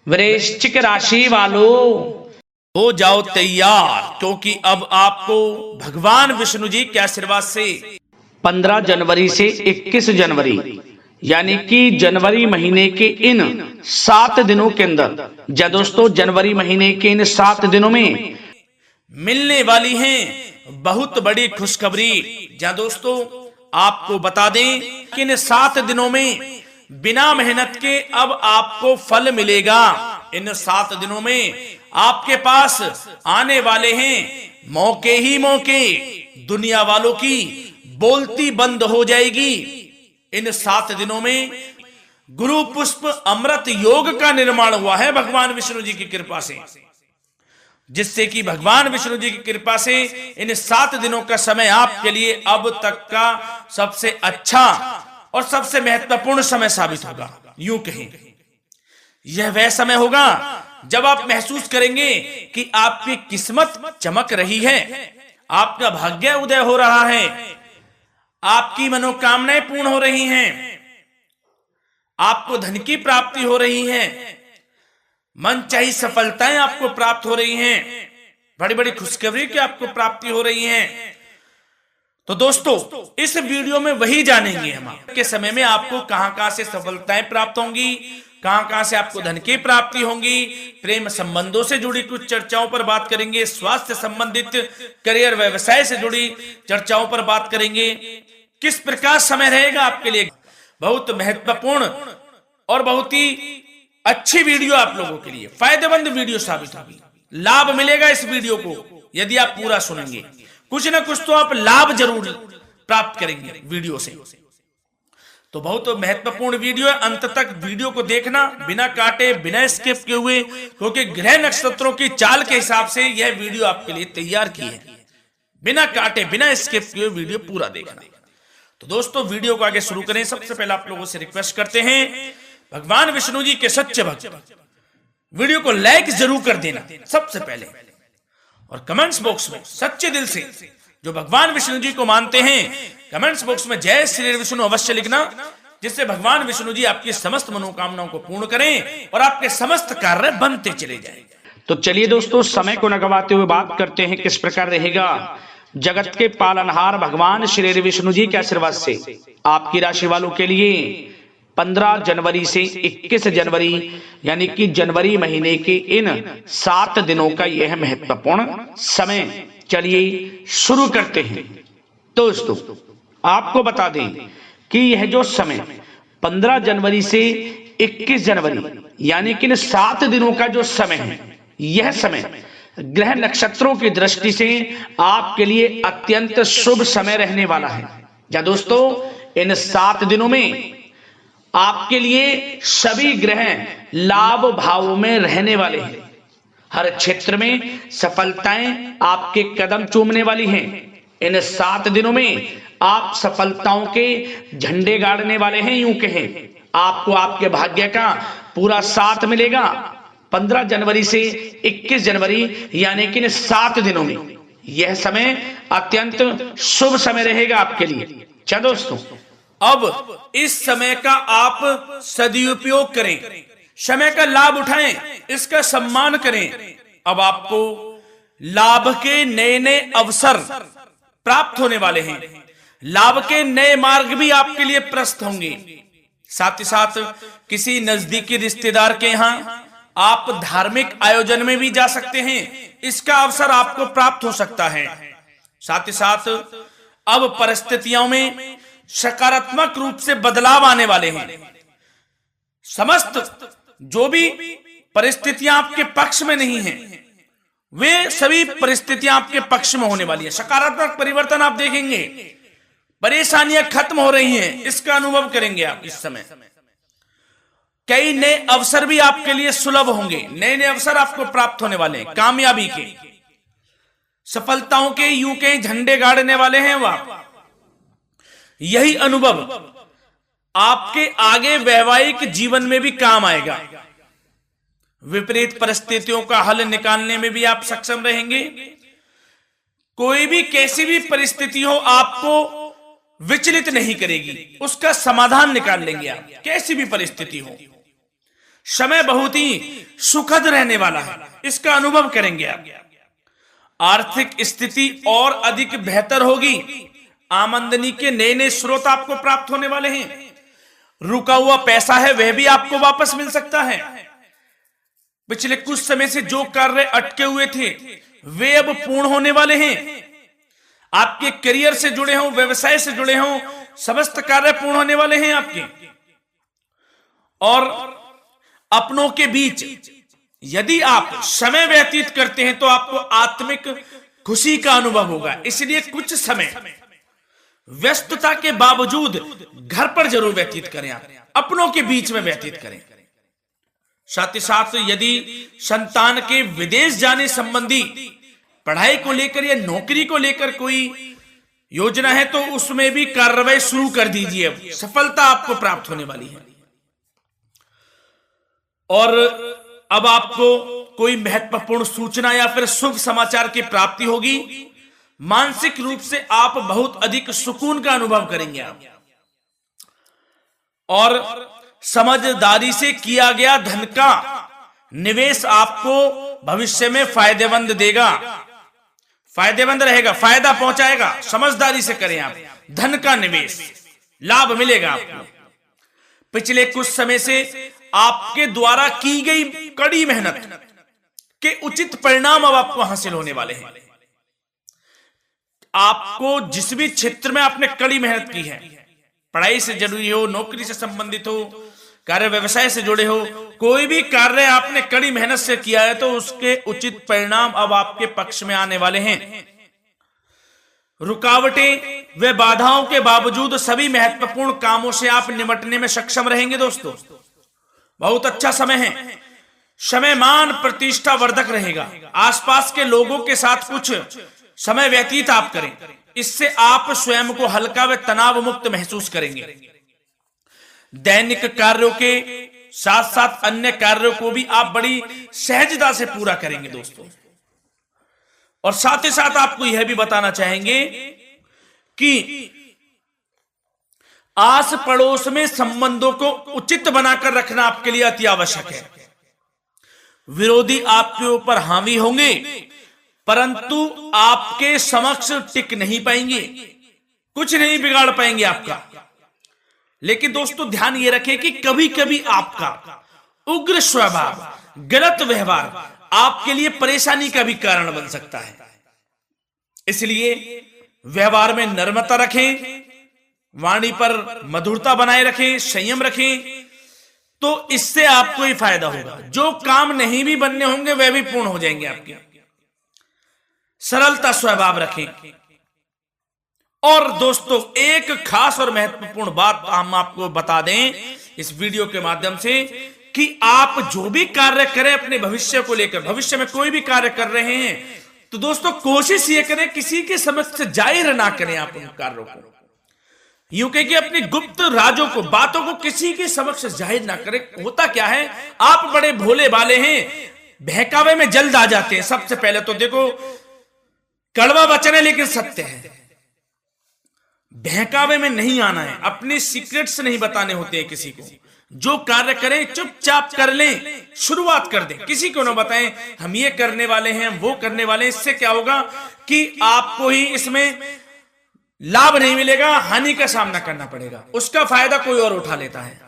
वृश्चिक राशि वालों, हो जाओ तैयार, क्योंकि अब आपको भगवान विष्णु जी के आशीर्वाद से 15 जनवरी से 21 जनवरी यानी कि जनवरी महीने के इन 7 दिनों के अंदर, या दोस्तों जनवरी महीने के इन 7 दिनों में मिलने वाली हैं बहुत बड़ी खुशखबरी। जहां दोस्तों आपको बता दें कि इन 7 दिनों में बिना मेहनत के अब आपको फल मिलेगा। इन 7 दिनों में आपके पास आने वाले हैं मौके ही मौके। दुनिया वालों की बोलती बंद हो जाएगी। इन 7 दिनों में गुरु पुष्प अमृत योग का निर्माण हुआ है भगवान विष्णु जी की कृपा से, जिससे कि भगवान विष्णु जी की कृपा से इन 7 दिनों का समय आपके लिए अब तक का सबसे अच्छा और सबसे महत्वपूर्ण समय साबित होगा। यूं कहें, यह वह समय होगा जब आप महसूस करेंगे कि आपकी किस्मत चमक रही है, आपका भाग्य उदय हो रहा है, आपकी मनोकामनाएं पूर्ण हो रही हैं, आपको धन की प्राप्ति हो रही है, मनचाही सफलताएं आपको प्राप्त हो रही हैं, बड़ी बड़ी खुशखबरी की आपको प्राप्ति हो रही है। तो दोस्तों इस वीडियो में वही जानेंगे हम के समय में आपको कहां से सफलताएं प्राप्त होंगी, कहां से आपको धन की प्राप्ति होंगी, प्रेम संबंधों से जुड़ी कुछ चर्चाओं पर बात करेंगे, स्वास्थ्य संबंधित करियर व्यवसाय से जुड़ी चर्चाओं पर बात करेंगे। किस प्रकार समय रहेगा आपके लिए, बहुत महत्वपूर्ण और बहुत ही अच्छी वीडियो आप लोगों के लिए फायदेमंद वीडियो साबित होगी। लाभ मिलेगा इस वीडियो को यदि आप पूरा सुनेंगे, कुछ ना कुछ तो आप लाभ जरूर प्राप्त करेंगे वीडियो से। तो बहुत महत्वपूर्ण वीडियो है, अंत तक वीडियो को देखना बिना काटे बिना स्किप किए हुए, क्योंकि ग्रह नक्षत्रों की चाल के हिसाब से यह वीडियो आपके लिए तैयार की है। बिना काटे बिना स्किप किए वीडियो पूरा देखना। तो दोस्तों वीडियो को आगे शुरू करें। सबसे पहले आप लोगों से रिक्वेस्ट करते हैं, भगवान विष्णु जी के सच्चे भक्त वीडियो को लाइक जरूर कर देना सबसे पहले, और कमेंट्स बॉक्स में सच्चे दिल से जो भगवान विष्णु जी को मानते हैं कमेंट्स बॉक्स में जय श्री विष्णु अवश्य लिखना, जिससे भगवान विष्णु जी आपकी समस्त मनोकामनाओं को पूर्ण करें और आपके समस्त कार्य बनते चले जाएं। तो चलिए दोस्तों समय को न गवाते हुए बात करते हैं किस प्रकार रहेगा जगत के पालनहार भगवान श्री विष्णु जी के आशीर्वाद से आपकी राशि वालों के लिए 15 जनवरी से 21 जनवरी यानी कि जनवरी महीने के इन 7 दिनों का यह महत्वपूर्ण समय। चलिए शुरू करते हैं। दोस्तों आपको बता दें कि यह जो समय 15 जनवरी से 21 जनवरी यानी कि इन 7 दिनों का जो समय है, यह समय ग्रह नक्षत्रों की दृष्टि से आपके लिए अत्यंत शुभ समय रहने वाला है। या दोस्तों इन 7 दिनों में आपके लिए सभी ग्रह लाभ भाव में रहने वाले हैं। हर क्षेत्र में सफलताएं आपके कदम चूमने वाली हैं। इन 7 दिनों में आप सफलताओं के झंडे गाड़ने वाले हैं। यूं कहें, आपको आपके भाग्य का पूरा साथ मिलेगा। 15 जनवरी से 21 जनवरी यानी कि इन 7 दिनों में यह समय अत्यंत शुभ समय रहेगा आपके लिए। क्या दोस्तों, अब इस समय का आप सदुपयोग करें, समय का लाभ उठाएं, इसका सम्मान करें। अब आपको लाभ के नए नए अवसर प्राप्त होने वाले हैं, लाभ के नए मार्ग भी आपके लिए प्रशस्त होंगे। साथ ही साथ किसी नजदीकी रिश्तेदार के यहां आप धार्मिक आयोजन में भी जा सकते हैं, इसका अवसर आपको प्राप्त हो सकता है। साथ ही साथ अब परिस्थितियों में सकारात्मक रूप से बदलाव आने वाले हैं। समस्त जो भी परिस्थितियां आपके पक्ष में नहीं हैं, वे सभी परिस्थितियां आपके पक्ष में होने वाली है। सकारात्मक परिवर्तन आप देखेंगे, परेशानियां खत्म हो रही हैं, इसका अनुभव करेंगे आप इस समय। कई नए अवसर भी आपके लिए सुलभ होंगे, नए नए अवसर आपको प्राप्त होने वाले हैं, कामयाबी के, सफलताओं के, यूं के झंडे गाड़ने वाले हैं वह। यही अनुभव आपके आगे वैवाहिक जीवन में भी काम आएगा। विपरीत परिस्थितियों का हल निकालने में भी आप सक्षम रहेंगे। कोई भी कैसी भी परिस्थिति हो आपको विचलित नहीं करेगी, उसका समाधान निकाल लेंगे आप, कैसी भी परिस्थिति हो। समय बहुत ही सुखद रहने वाला है, इसका अनुभव करेंगे आप। आर्थिक स्थिति और अधिक बेहतर होगी। आमदनी के नए नए स्रोत आपको प्राप्त होने वाले हैं। रुका हुआ पैसा है वह भी आपको वापस मिल सकता है। पिछले कुछ समय से जो कार्य अटके हुए थे वे अब पूर्ण होने वाले हैं। आपके करियर से जुड़े हों, व्यवसाय से जुड़े हों, समस्त कार्य पूर्ण होने वाले हैं आपके। और अपनों के बीच यदि आप समय व्यतीत करते हैं तो आपको आत्मिक खुशी का अनुभव होगा। इसलिए कुछ समय व्यस्तता के बावजूद घर पर जरूर व्यतीत करें, आप अपनों के बीच में व्यतीत करें। साथ ही साथ यदि संतान के विदेश जाने संबंधी पढ़ाई को लेकर या नौकरी को लेकर कोई योजना है तो उसमें भी कार्रवाई शुरू कर दीजिए। अब सफलता आपको प्राप्त होने वाली है। और अब आपको कोई महत्वपूर्ण सूचना या फिर शुभ समाचार की प्राप्ति होगी। मानसिक रूप से आप बहुत अधिक सुकून का अनुभव करेंगे आप। और समझदारी से किया गया धन का निवेश आपको भविष्य में फायदेमंद देगा, फायदेमंद रहेगा, फायदा पहुंचाएगा। समझदारी से करें आप। धन का निवेश लाभ मिलेगा आपको। पिछले कुछ समय से आपके द्वारा की गई कड़ी मेहनत के उचित परिणाम अब आपको हासिल होने वाले हैं। आपको जिस भी क्षेत्र में आपने कड़ी मेहनत की है, पढ़ाई से जुड़ी हो, नौकरी से संबंधित हो, कार्य व्यवसाय से जुड़े हो, कोई भी कार्य आपने कड़ी मेहनत से किया है तो उसके उचित परिणाम अब आपके पक्ष में आने वाले हैं। रुकावटें व बाधाओं के बावजूद सभी महत्वपूर्ण कामों से आप निपटने में सक्षम रहेंगे। दोस्तों बहुत अच्छा समय है। समय मान प्रतिष्ठा वर्धक रहेगा। आसपास के लोगों के साथ कुछ समय व्यतीत आप करें, इससे आप स्वयं को हल्का व तनाव मुक्त महसूस करेंगे। दैनिक कार्यों के साथ साथ अन्य कार्यों को भी आप बड़ी सहजता से पूरा करेंगे दोस्तों। और साथ ही साथ आपको यह भी बताना चाहेंगे कि आस पड़ोस में संबंधों को उचित बनाकर रखना आपके लिए अति आवश्यक है। विरोधी आपके ऊपर हावी होंगे परंतु आपके समक्ष टिक नहीं पाएंगे, कुछ नहीं बिगाड़ पाएंगे आपका। लेकिन दोस्तों ध्यान ये रखें कि कभी कभी आपका उग्र स्वभाव, गलत व्यवहार आपके लिए परेशानी का भी कारण बन सकता है। इसलिए व्यवहार में नम्रता रखें, वाणी पर मधुरता बनाए रखें, संयम रखें, तो इससे आपको ही फायदा होगा। जो काम नहीं भी बनने होंगे वह भी पूर्ण हो जाएंगे आपके। सरलता स्वभाव रखें। और दोस्तों एक खास और महत्वपूर्ण बात हम आपको बता दें इस वीडियो के माध्यम से कि आप जो भी कार्य करें अपने भविष्य को लेकर, भविष्य में कोई भी कार्य कर रहे हैं तो दोस्तों कोशिश ये करें किसी के समक्ष जाहिर ना करें आप उन कार्यों को। यूं कह कि अपनी गुप्त राजों को, बातों को किसी के समक्ष जाहिर ना करें। होता क्या है, आप बड़े भोले भाले हैं, बहकावे में जल्द आ जाते हैं। सबसे पहले तो देखो कड़वा वचन है लेकिन सत्य है। बहकावे में नहीं आना है, अपने सीक्रेट्स नहीं बताने होते हैं किसी को। जो कार्य करें चुपचाप कर लें, शुरुआत कर दें, किसी को ना बताएं हम ये करने वाले हैं, हम वो करने वाले हैं। इससे क्या होगा कि आपको ही इसमें लाभ नहीं मिलेगा, हानि का सामना करना पड़ेगा, उसका फायदा कोई और उठा लेता है।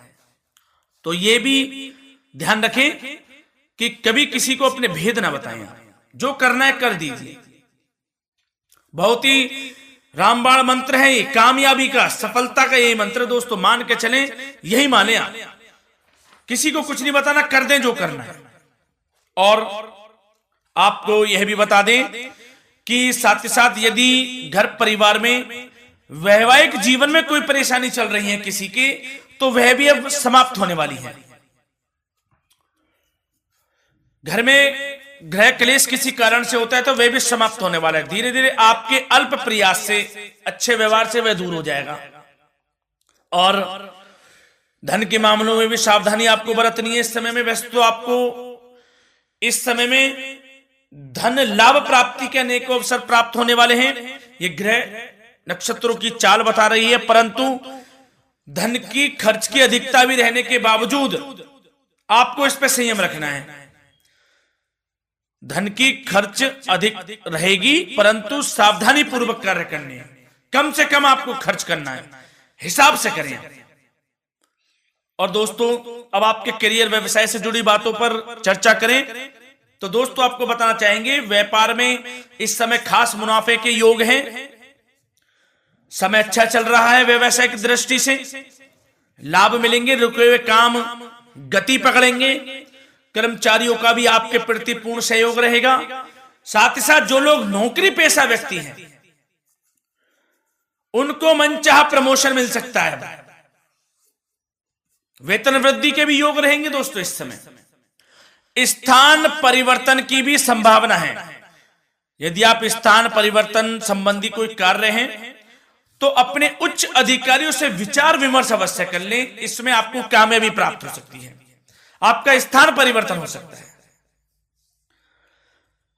तो ये भी ध्यान रखें कि कभी किसी को अपने भेद ना बताएं। जो करना है कर दीजिए। बहुत ही रामबाण मंत्र है ये, कामयाबी का, सफलता का यही मंत्र दोस्तों। मान के चलें, यही माने आप। किसी को कुछ नहीं बताना, कर दें जो करना है। और आपको यह भी बता दें कि साथ ही साथ यदि घर परिवार में वैवाहिक जीवन में कोई परेशानी चल रही है किसी के, तो वह भी अब समाप्त होने वाली है। घर में गृह क्लेश किसी कारण से होता है तो वह भी समाप्त होने वाला है। धीरे धीरे आपके अल्प प्रयास से, अच्छे व्यवहार से वह दूर हो जाएगा। और धन के मामलों में भी सावधानी आपको बरतनी है इस समय में। वैसे तो आपको इस समय में धन लाभ प्राप्ति के अनेक अवसर प्राप्त होने वाले हैं, ये ग्रह नक्षत्रों की चाल बता रही है। परंतु धन की खर्च की अधिकता भी रहने के बावजूद आपको इस पे संयम रखना है। धन की खर्च अधिक रहेगी, परंतु सावधानी पूर्वक कार्य करने हैं। कम से कम आपको खर्च करना है, हिसाब से करें। और दोस्तों, अब आपके करियर व्यवसाय से जुड़ी बातों पर चर्चा करें तो दोस्तों आपको बताना चाहेंगे, व्यापार में इस समय खास मुनाफे के योग हैं। समय अच्छा चल रहा है, व्यवसाय की दृष्टि से लाभ मिलेंगे, रुके हुए काम गति पकड़ेंगे। कर्मचारियों का भी आपके प्रति पूर्ण सहयोग रहेगा। साथ ही साथ जो लोग नौकरी पेशा व्यक्ति हैं उनको मनचाहा प्रमोशन मिल सकता है। वेतन वृद्धि के भी योग रहेंगे दोस्तों। इस समय स्थान परिवर्तन की भी संभावना है। यदि आप स्थान परिवर्तन संबंधी कोई कार्य हैं तो अपने उच्च अधिकारियों से विचार विमर्श अवश्य कर लें। इसमें आपको कामयाबी प्राप्त हो सकती है, आपका स्थान परिवर्तन हो सकता है।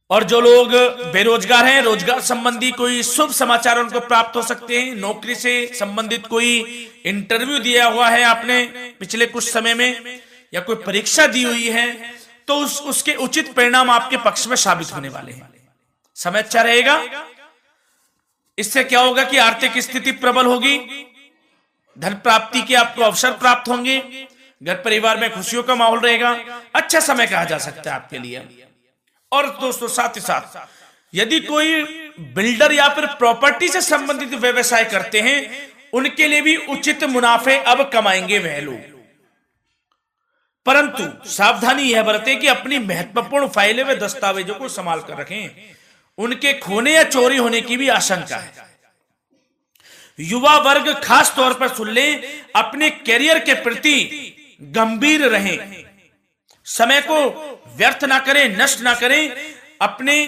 और जो लोग बेरोजगार हैं, रोजगार संबंधी कोई शुभ समाचार उनको प्राप्त हो सकते हैं। नौकरी से संबंधित कोई इंटरव्यू दिया हुआ है आपने पिछले कुछ समय में, या कोई परीक्षा दी हुई है, तो उसके उचित परिणाम आपके पक्ष में साबित होने वाले हैं। समय अच्छा रहेगा। इससे क्या होगा कि आर्थिक स्थिति प्रबल होगी, धन प्राप्ति के आपको अवसर प्राप्त होंगे, घर परिवार में खुशियों का माहौल रहेगा। अच्छा समय कहा जा सकता है आपके लिए। और दोस्तों साथ ही साथ यदि कोई बिल्डर या फिर प्रॉपर्टी से संबंधित व्यवसाय करते हैं, उनके लिए भी उचित मुनाफे अब कमाएंगे वह लोग। परंतु सावधानी यह बरतें कि अपनी महत्वपूर्ण फाइलें व दस्तावेजों को संभाल कर रखें, उनके खोने या चोरी होने की भी आशंका है। युवा वर्ग खास तौर पर सुन लें, अपने कैरियर के प्रति गंभीर रहें, समय को व्यर्थ ना करें, नष्ट ना करें। अपने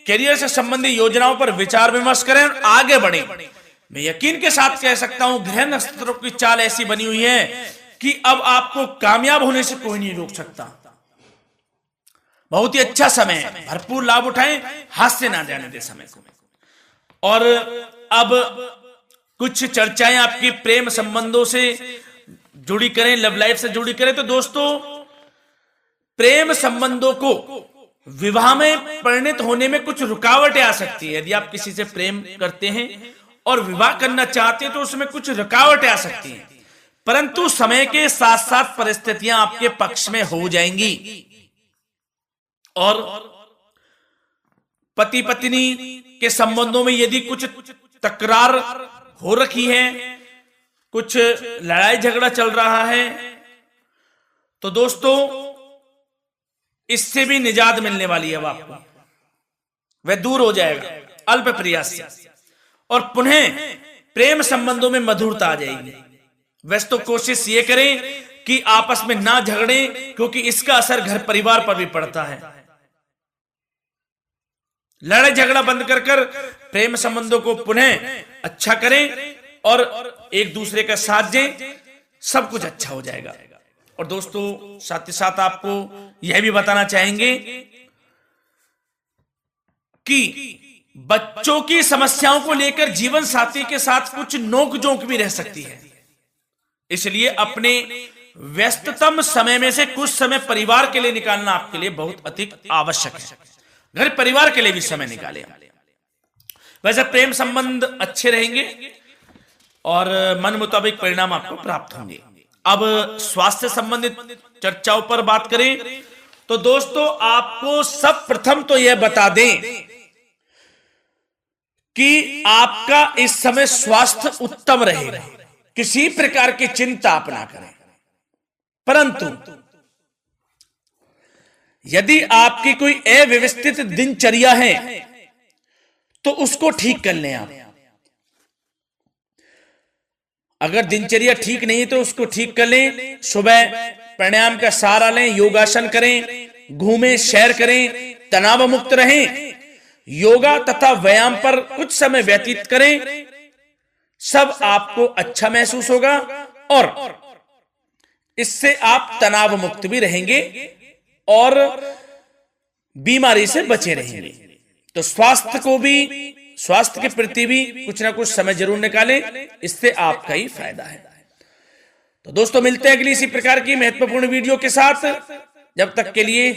कैरियर से संबंधित योजनाओं पर विचार विमर्श करें और आगे बढ़ें। मैं यकीन के साथ कह सकता हूं, ग्रह नक्षत्रों की चाल ऐसी बनी हुई है कि अब आपको कामयाब होने से कोई नहीं रोक सकता। बहुत ही अच्छा समय है, भरपूर लाभ उठाएं, हाथ से ना जाने दे समय को। और अब कुछ चर्चाएं आपकी प्रेम संबंधों से जुड़ी करें, लव लाइफ से जुड़ी करें। तो दोस्तों, प्रेम संबंधों को विवाह में परिणत होने में कुछ रुकावटें आ सकती है। यदि आप किसी से प्रेम करते हैं और विवाह करना चाहते हैं तो उसमें कुछ रुकावटें आ सकती हैं, परंतु समय के साथ साथ परिस्थितियां आपके पक्ष में हो जाएंगी। और पति पत्नी के संबंधों में यदि कुछ तकरार हो रखी है, कुछ लड़ाई झगड़ा चल रहा है, तो दोस्तों इससे भी निजात मिलने वाली है। अब आपको वह दूर हो जाएगा अल्प प्रयास से, और पुनः प्रेम संबंधों में मधुरता आ जाएगी। वैसे तो कोशिश ये करें कि आपस में ना झगड़ें, क्योंकि इसका असर घर परिवार पर भी पड़ता है। लड़ाई झगड़ा बंद कर प्रेम संबंधों को पुनः अच्छा करें और एक दूसरे का साथ दें, सब कुछ अच्छा हो जाएगा। और दोस्तों साथ ही साथ आपको यह भी बताना चाहेंगे कि बच्चों की समस्याओं को लेकर जीवन साथी के साथ कुछ नोक-झोंक भी रह सकती है। इसलिए अपने व्यस्ततम समय में से कुछ समय परिवार के लिए निकालना आपके लिए बहुत अधिक आवश्यक है। घर परिवार के लिए भी समय निकालें। वैसे प्रेम संबंध अच्छे रहेंगे और मन मुताबिक परिणाम आपको प्राप्त होंगे। अब स्वास्थ्य संबंधित चर्चाओं पर बात करें तो दोस्तों, आपको सब प्रथम तो यह बता दें कि आपका इस समय स्वास्थ्य उत्तम रहेगा। किसी प्रकार की चिंता आप ना करें, परंतु यदि आपकी कोई अव्यवस्थित दिनचर्या है तो उसको ठीक कर लें आप। अगर दिनचर्या ठीक नहीं तो उसको ठीक कर लें। सुबह प्राणायाम का सहारा लें, योगासन करें, घूमें, सैर करें, तनाव मुक्त रहें, योगा तथा व्यायाम पर कुछ समय व्यतीत करें। सब आपको अच्छा महसूस होगा और इससे आप तनाव मुक्त भी रहेंगे और बीमारी से बचे रहेंगे। तो स्वास्थ्य के प्रति भी कुछ ना कुछ समय जरूर निकालें, इससे आपका ही फायदा है। तो दोस्तों मिलते हैं अगली इसी प्रकार की महत्वपूर्ण वीडियो के साथ। जब तक के लिए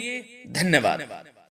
धन्यवाद।